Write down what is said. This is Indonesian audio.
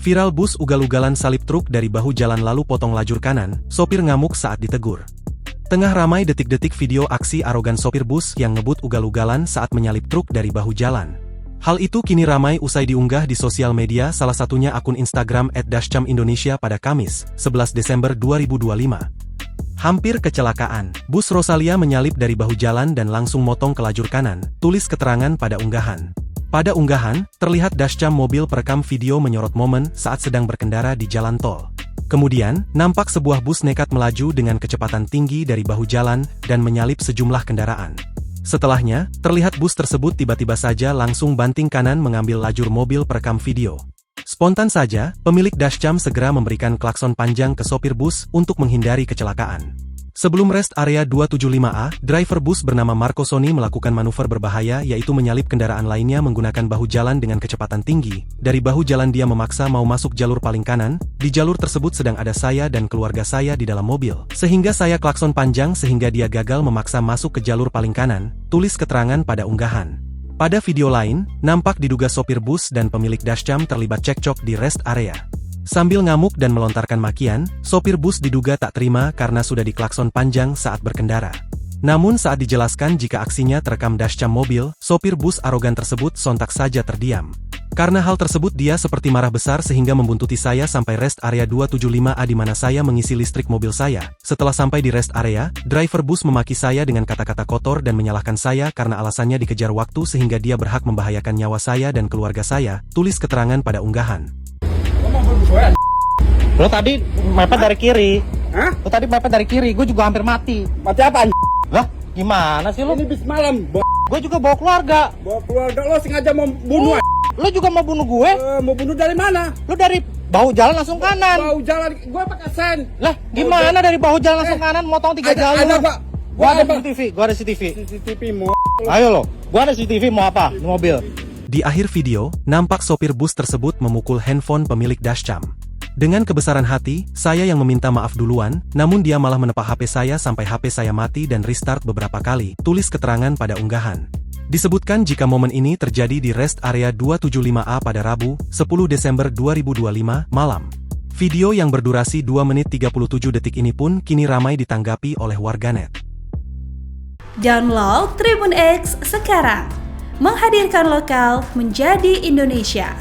Viral bus ugal-ugalan salip truk dari bahu jalan lalu potong lajur kanan, sopir ngamuk saat ditegur. Tengah ramai detik-detik video aksi arogan sopir bus yang ngebut ugal-ugalan saat menyalip truk dari bahu jalan. Hal itu kini ramai usai diunggah di sosial media, salah satunya akun Instagram @dashcam_indonesia pada Kamis, 11 Desember 2025. Hampir kecelakaan, bus Rosalia menyalip dari bahu jalan dan langsung motong ke lajur kanan, tulis keterangan pada unggahan. Pada unggahan, terlihat dashcam mobil perekam video menyorot momen saat sedang berkendara di jalan tol. Kemudian, nampak sebuah bus nekat melaju dengan kecepatan tinggi dari bahu jalan dan menyalip sejumlah kendaraan. Setelahnya, terlihat bus tersebut tiba-tiba saja langsung banting kanan mengambil lajur mobil perekam video. Spontan saja, pemilik dashcam segera memberikan klakson panjang ke sopir bus untuk menghindari kecelakaan. Sebelum rest area 275A, driver bus bernama Marco Soni melakukan manuver berbahaya, yaitu menyalip kendaraan lainnya menggunakan bahu jalan dengan kecepatan tinggi. Dari bahu jalan dia memaksa mau masuk jalur paling kanan. Di jalur tersebut sedang ada saya dan keluarga saya di dalam mobil, sehingga saya klakson panjang sehingga dia gagal memaksa masuk ke jalur paling kanan, tulis keterangan pada unggahan. Pada video lain, nampak diduga sopir bus dan pemilik dashcam terlibat cekcok di rest area. Sambil ngamuk dan melontarkan makian, sopir bus diduga tak terima karena sudah diklakson panjang saat berkendara. Namun saat dijelaskan jika aksinya terekam dashcam mobil, sopir bus arogan tersebut sontak saja terdiam. Karena hal tersebut dia seperti marah besar sehingga membuntuti saya sampai rest area 275A di mana saya mengisi listrik mobil saya. Setelah sampai di rest area, driver bus memaki saya dengan kata-kata kotor dan menyalahkan saya karena alasannya dikejar waktu sehingga dia berhak membahayakan nyawa saya dan keluarga saya, tulis keterangan pada unggahan. Lo tadi mepet dari kiri. Hah? Lo tadi mepet dari kiri, gue juga hampir mati. Mati apa? Lah, gimana sih lo? Ini bis malam. Gue juga bawa keluarga. Bawa keluarga lo sengaja mau bunuh. Lo juga mau bunuh gue? Mau bunuh dari mana? Lo dari bahu jalan langsung kanan. Bahu jalan, gue pakai sen. Lah, gimana dari bahu jalan langsung kanan motong 3 jalur? Ada pak. Gue ada CCTV, gue ada CCTV. CCTV mau. Ayo lo, gue ada CCTV mau apa? Di mobil. Di akhir video, nampak sopir bus tersebut memukul handphone pemilik dashcam. Dengan kebesaran hati, saya yang meminta maaf duluan, namun dia malah menepak HP saya sampai HP saya mati dan restart beberapa kali, tulis keterangan pada unggahan. Disebutkan jika momen ini terjadi di rest area 275A pada Rabu, 10 Desember 2025, malam. Video yang berdurasi 2 menit 37 detik ini pun kini ramai ditanggapi oleh warganet. Download Tribun X sekarang, menghadirkan lokal menjadi Indonesia.